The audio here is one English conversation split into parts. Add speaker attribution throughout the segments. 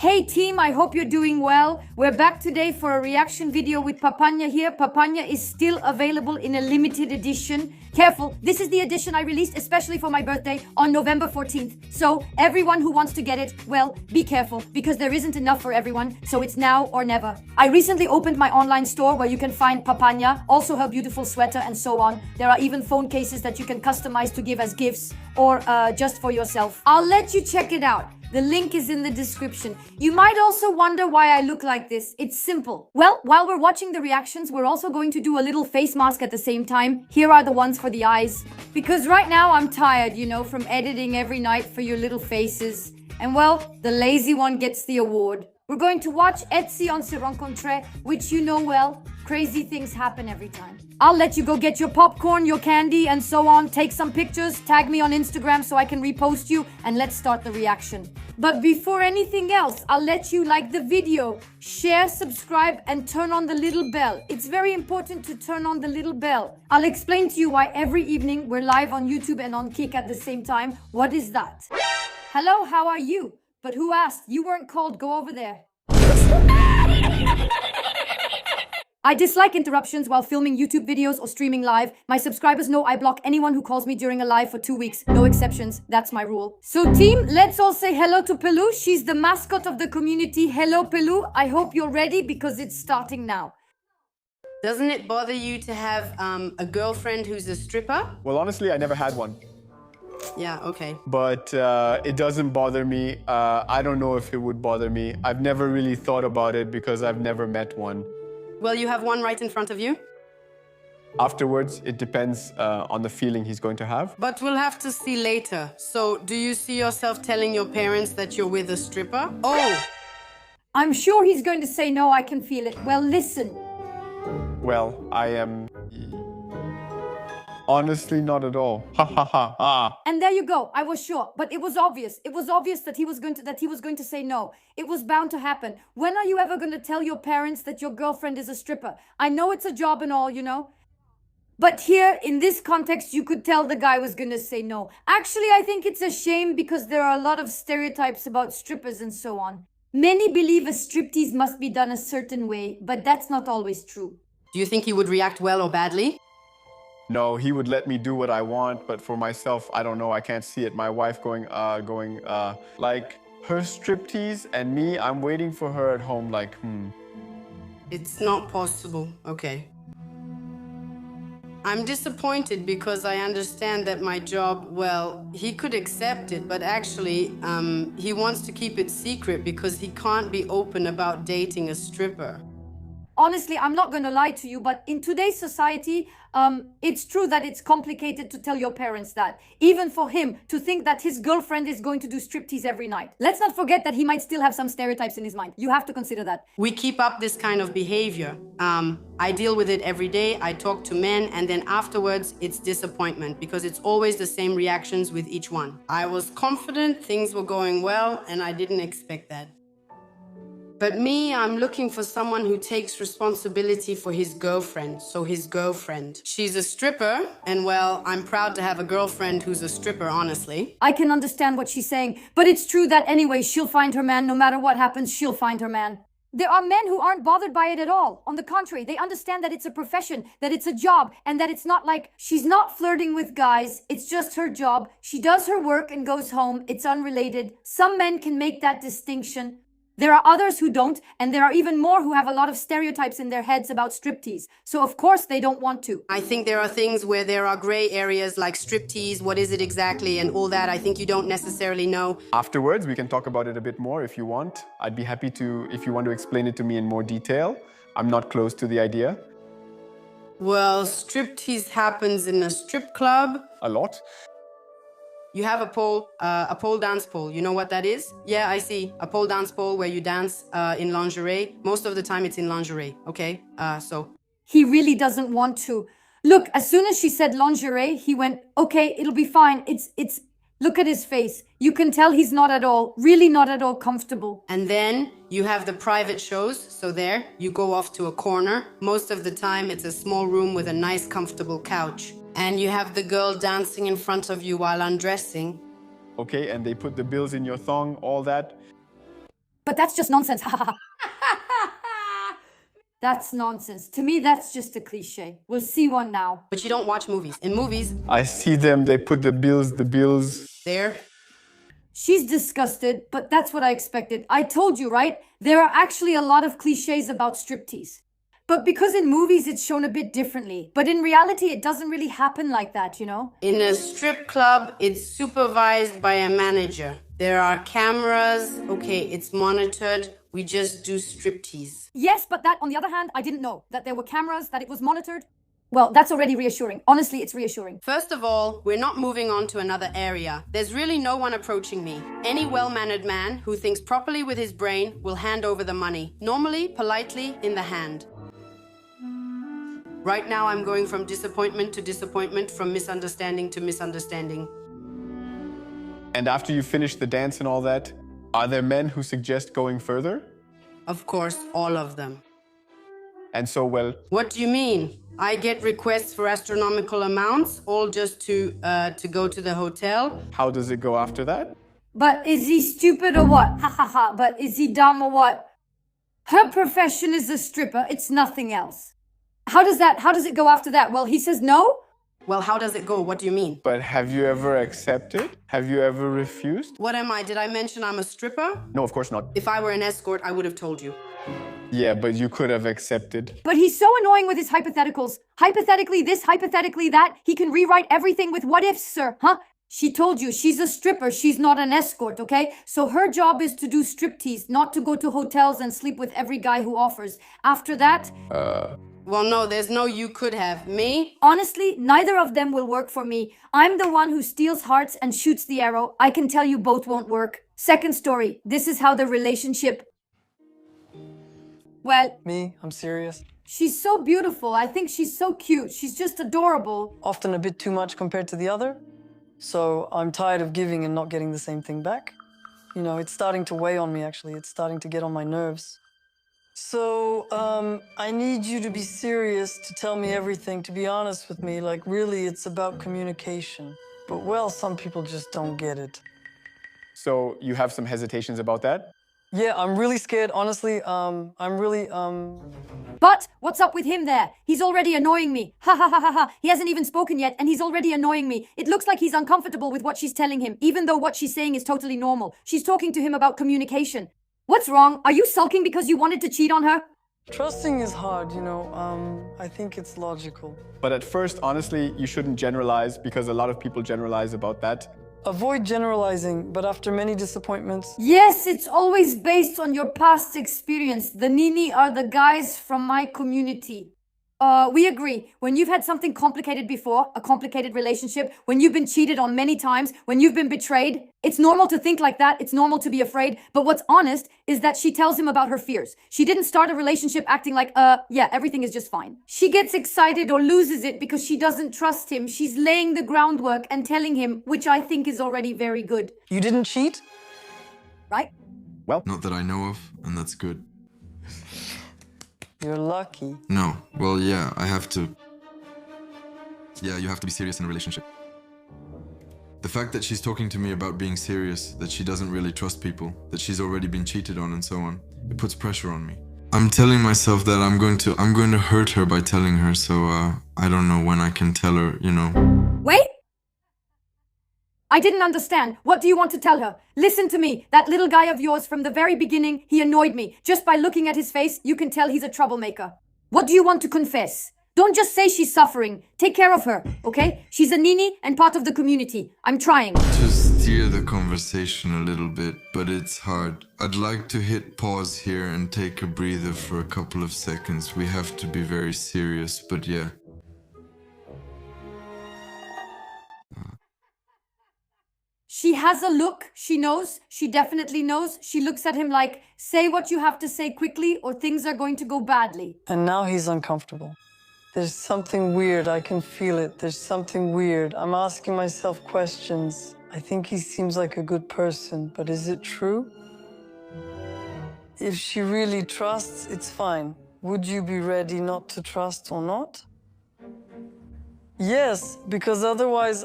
Speaker 1: Hey team, I hope you're doing well. We're back today for a reaction video with Papanya here. Papanya is still available in a limited edition. Careful, this is the edition I released especially for my birthday on November 14th. So everyone who wants to get it, well, be careful because there isn't enough for everyone. So it's now or never. I recently opened my online store where you can find Papanya, also her beautiful sweater and so on. There are even phone cases that you can customize to give as gifts or just for yourself. I'll let you check it out. The link is in the description. You might also wonder why I look like this. It's simple. Well, while we're watching the reactions, we're also going to do a little face mask at the same time. Here are the ones for the eyes. Because right now I'm tired, from editing every night for your little faces. And well, the lazy one gets the award. We're going to watch Etsy on Se Rencontre, which you know well. Crazy things happen every time. I'll let you go get your popcorn, your candy, and so on. Take some pictures, tag me on Instagram so I can repost you, and let's start the reaction. But before anything else, I'll let you like the video, share, subscribe, and turn on the little bell. It's very important to turn on the little bell. I'll explain to you why every evening we're live on YouTube and on Kick at the same time. What is that? Hello, how are you? But who asked? You weren't called. Go over there. I dislike interruptions while filming YouTube videos or streaming live. My subscribers know I block anyone who calls me during a live for 2 weeks. No exceptions. That's my rule. So team, let's all say hello to Pelou. She's the mascot of the community. Hello, Pelou. I hope you're ready because it's starting now.
Speaker 2: Doesn't it bother you to have a girlfriend who's a stripper?
Speaker 3: Well, honestly, I never had one.
Speaker 2: Yeah, okay.
Speaker 3: But it doesn't bother me. I don't know if it would bother me. I've never really thought about it because I've never met one.
Speaker 2: Well, you have one right in front of you.
Speaker 3: Afterwards, it depends on the feeling he's going to have.
Speaker 2: But we'll have to see later. So, do you see yourself telling your parents that you're with a stripper? Oh!
Speaker 1: I'm sure he's going to say no, I can feel it. Well, listen.
Speaker 3: Well, I am... honestly, not at all. Ha ha ha ha.
Speaker 1: And there you go. I was sure, but it was obvious. It was obvious that he was going to say no. It was bound to happen. When are you ever going to tell your parents that your girlfriend is a stripper? I know it's a job and all, But here, in this context, you could tell the guy was going to say no. Actually, I think it's a shame because there are a lot of stereotypes about strippers and so on. Many believe a striptease must be done a certain way, but that's not always true.
Speaker 2: Do you think he would react well or badly?
Speaker 3: No, he would let me do what I want, but for myself, I don't know, I can't see it. My wife going, like, her striptease and me, I'm waiting for her at home, like,
Speaker 2: It's not possible. Okay. I'm disappointed because I understand that my job, well, he could accept it, but actually, he wants to keep it secret because he can't be open about dating a stripper.
Speaker 1: Honestly, I'm not going to lie to you, but in today's society, it's true that it's complicated to tell your parents that. Even for him, to think that his girlfriend is going to do striptease every night. Let's not forget that he might still have some stereotypes in his mind. You have to consider that.
Speaker 2: We keep up this kind of behavior. I deal with it every day. I talk to men, and then afterwards, it's disappointment because it's always the same reactions with each one. I was confident, things were going well, and I didn't expect that. But me, I'm looking for someone who takes responsibility for his girlfriend. So his girlfriend. She's a stripper, and well, I'm proud to have a girlfriend who's a stripper, honestly.
Speaker 1: I can understand what she's saying, but it's true that anyway, she'll find her man. No matter what happens, she'll find her man. There are men who aren't bothered by it at all. On the contrary, they understand that it's a profession, that it's a job, and that it's not like she's not flirting with guys. It's just her job. She does her work and goes home. It's unrelated. Some men can make that distinction. There are others who don't, and there are even more who have a lot of stereotypes in their heads about striptease. So of course they don't want to.
Speaker 2: I think there are things where there are gray areas like striptease, what is it exactly, and all that. I think you don't necessarily know.
Speaker 3: Afterwards, we can talk about it a bit more if you want. I'd be happy to, if you want to explain it to me in more detail. I'm not close to the idea.
Speaker 2: Well, striptease happens in a strip club.
Speaker 3: A lot.
Speaker 2: You have a pole dance pole. You know what that is? Yeah, I see. A pole dance pole where you dance in lingerie. Most of the time it's in lingerie, okay? So...
Speaker 1: He really doesn't want to. Look, as soon as she said lingerie, he went, okay, it'll be fine. It's... Look at his face. You can tell he's not at all, really not at all comfortable.
Speaker 2: And then you have the private shows. So there, you go off to a corner. Most of the time it's a small room with a nice comfortable couch. And you have the girl dancing in front of you while undressing.
Speaker 3: Okay, and they put the bills in your thong, all that.
Speaker 1: But that's just nonsense. That's nonsense. To me, that's just a cliche. We'll see one now.
Speaker 2: But you don't watch movies. In movies,
Speaker 3: I see them, they put the bills.
Speaker 2: there.
Speaker 1: She's disgusted, but that's what I expected. I told you, right? There are actually a lot of cliches about striptease. But because in movies it's shown a bit differently. But in reality, it doesn't really happen like that, you know?
Speaker 2: In a strip club, it's supervised by a manager. There are cameras. Okay, it's monitored. We just do striptease.
Speaker 1: Yes, but that, on the other hand, I didn't know. That there were cameras, that it was monitored. Well, that's already reassuring. Honestly, it's reassuring.
Speaker 2: First of all, we're not moving on to another area. There's really no one approaching me. Any well-mannered man who thinks properly with his brain will hand over the money. Normally, politely, in the hand. Right now, I'm going from disappointment to disappointment, from misunderstanding to misunderstanding.
Speaker 3: And after you finish the dance and all that, are there men who suggest going further?
Speaker 2: Of course, all of them.
Speaker 3: And so, well,
Speaker 2: What do you mean? I get requests for astronomical amounts, all just to go to the hotel.
Speaker 3: how does it go after that?
Speaker 1: But is he stupid or what? Ha ha ha. But is he dumb or what? Her profession is a stripper. It's nothing else. How does it go after that? Well, he says no?
Speaker 2: Well, how does it go? What do you mean?
Speaker 3: But have you ever accepted? Have you ever refused?
Speaker 2: What am I? Did I mention I'm a stripper?
Speaker 3: No, of course not.
Speaker 2: If I were an escort, I would have told you.
Speaker 3: Yeah, but you could have accepted.
Speaker 1: But he's so annoying with his hypotheticals. Hypothetically this, hypothetically that. He can rewrite everything with what ifs, sir. Huh? She told you she's a stripper. She's not an escort, okay? So her job is to do striptease, not to go to hotels and sleep with every guy who offers. After that,
Speaker 2: Well, no, there's no you could have. Me?
Speaker 1: honestly, neither of them will work for me. I'm the one who steals hearts and shoots the arrow. I can tell you both won't work. Second story. This is how the relationship... Well,
Speaker 4: Me, I'm serious.
Speaker 1: she's so beautiful. I think she's so cute. She's just adorable.
Speaker 4: Often a bit too much compared to the other. So I'm tired of giving and not getting the same thing back. You know, it's starting to weigh on me, actually. It's starting to get on my nerves. So, I need you to be serious, to tell me everything, to be honest with me. Like, really, it's about communication. But, well, some people just don't get it.
Speaker 3: So you have some hesitations about that?
Speaker 4: Yeah, I'm really scared, honestly. I'm really.
Speaker 1: But what's up with him there? He's already annoying me. Ha ha ha ha ha. He hasn't even spoken yet and he's already annoying me. It looks like he's uncomfortable with what she's telling him, even though what she's saying is totally normal. She's talking to him about communication. What's wrong? Are you sulking because you wanted to cheat on her?
Speaker 4: Trusting is hard, you know. I think it's logical.
Speaker 3: But at first, honestly, you shouldn't generalize because a lot of people generalize about that.
Speaker 4: Avoid generalizing, but after many disappointments,
Speaker 1: Yes, it's always based on your past experience. The Nini are the guys from my community. We agree. When you've had something complicated before, a complicated relationship, when you've been cheated on many times, when you've been betrayed, it's normal to think like that. It's normal to be afraid. But what's honest is that she tells him about her fears. She didn't start a relationship acting like, yeah, everything is just fine. She gets excited or loses it because she doesn't trust him. She's laying the groundwork and telling him, which I think is already very good.
Speaker 4: you didn't cheat?
Speaker 1: Right?
Speaker 5: Not that I know of, and that's good.
Speaker 4: You're lucky.
Speaker 5: No, well, yeah, I have to. Yeah, you have to be serious in a relationship. The fact that she's talking to me about being serious, that she doesn't really trust people, that she's already been cheated on and so on, it puts pressure on me. I'm telling myself that I'm going to hurt her by telling her, so I don't know when I can tell her, you know.
Speaker 1: Wait! I didn't understand. What do you want to tell her? Listen to me. That little guy of yours from the very beginning, he annoyed me. Just by looking at his face, you can tell he's a troublemaker. What do you want to confess? Don't just say she's suffering. Take care of her, okay? She's a Nini and part of the community. I'm trying.
Speaker 5: To steer the conversation a little bit, but it's hard. I'd like to hit pause here and take a breather for a couple of seconds. We have to be very serious, but yeah.
Speaker 1: She has a look. She knows. She definitely knows. She looks at him like, say what you have to say quickly or things are going to go badly.
Speaker 4: And now he's uncomfortable. There's something weird. I can feel it. There's something weird. I'm asking myself questions. I think he seems like a good person, but is it true? If she really trusts, it's fine. Would you be ready not to trust or not? Yes, because otherwise,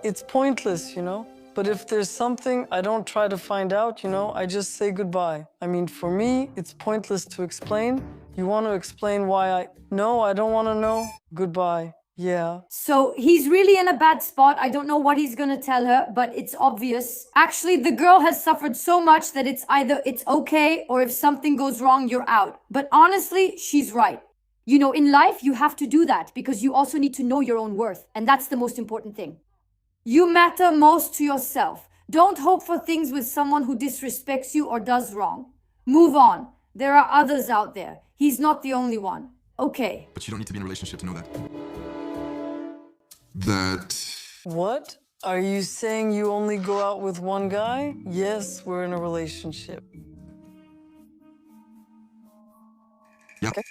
Speaker 4: it's pointless, you know? But if there's something, I don't try to find out, I just say goodbye. I mean, for me, it's pointless to explain. You want to explain why no, I don't want to know. Goodbye. Yeah.
Speaker 1: So he's really in a bad spot. I don't know what he's gonna tell her, but it's obvious. Actually, the girl has suffered so much that it's either it's okay or if something goes wrong, you're out. But honestly, she's right. In life, you have to do that because you also need to know your own worth. And that's the most important thing. You matter most to yourself. Don't hope for things with someone who disrespects you or does wrong. Move on. There are others out there. He's not the only one. Okay.
Speaker 5: But you don't need to be in a relationship to know that.
Speaker 4: What? Are you saying you only go out with one guy? Yes, we're in a relationship.
Speaker 5: Yeah.
Speaker 4: Okay.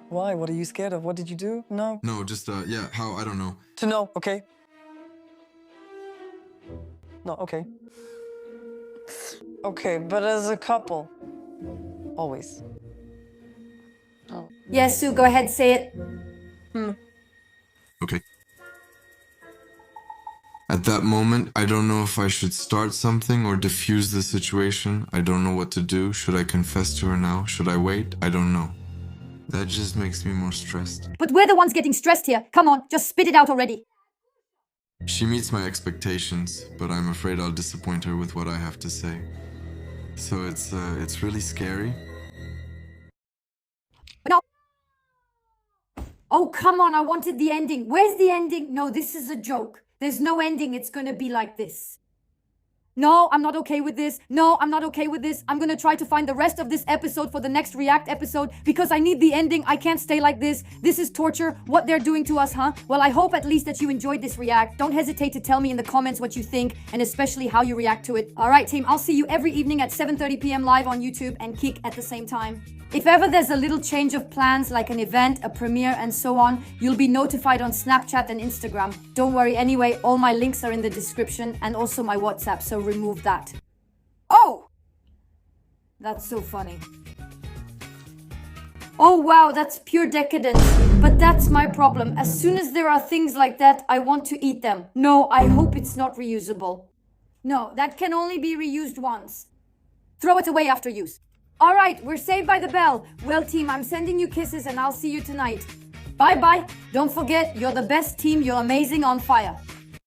Speaker 4: Why? What are you scared of? What did you do? No.
Speaker 5: No, just, how, I don't know.
Speaker 4: To know, okay. No, okay. Okay, but as a couple, always. Oh.
Speaker 1: Yes, Sue, go ahead, say it.
Speaker 5: Okay. At that moment, I don't know if I should start something or diffuse the situation. I don't know what to do. Should I confess to her now? Should I wait? I don't know. That just makes me more stressed.
Speaker 1: But we're the ones getting stressed here. Come on, just spit it out already.
Speaker 5: She meets my expectations, but I'm afraid I'll disappoint her with what I have to say. So it's really scary.
Speaker 1: No. Oh, come on, I wanted the ending. Where's the ending? No, this is a joke. There's no ending. It's gonna be like this. No, I'm not okay with this. No, I'm not okay with this. I'm gonna try to find the rest of this episode for the next React episode because I need the ending. I can't stay like this. This is torture. What they're doing to us, huh? Well, I hope at least that you enjoyed this React. Don't hesitate to tell me in the comments what you think and especially how you react to it. All right, team, I'll see you every evening at 7:30 p.m. live on YouTube and Kick at the same time. If ever there's a little change of plans like an event, a premiere and so on, you'll be notified on Snapchat and Instagram. Don't worry anyway, all my links are in the description and also my WhatsApp, so remove that. Oh! That's so funny. Oh wow, that's pure decadence. But that's my problem. As soon as there are things like that, I want to eat them. No, I hope it's not reusable. No, that can only be reused once. Throw it away after use. All right, we're saved by the bell. Well, team, I'm sending you kisses and I'll see you tonight. Bye-bye. Don't forget, you're the best team. You're amazing, on fire.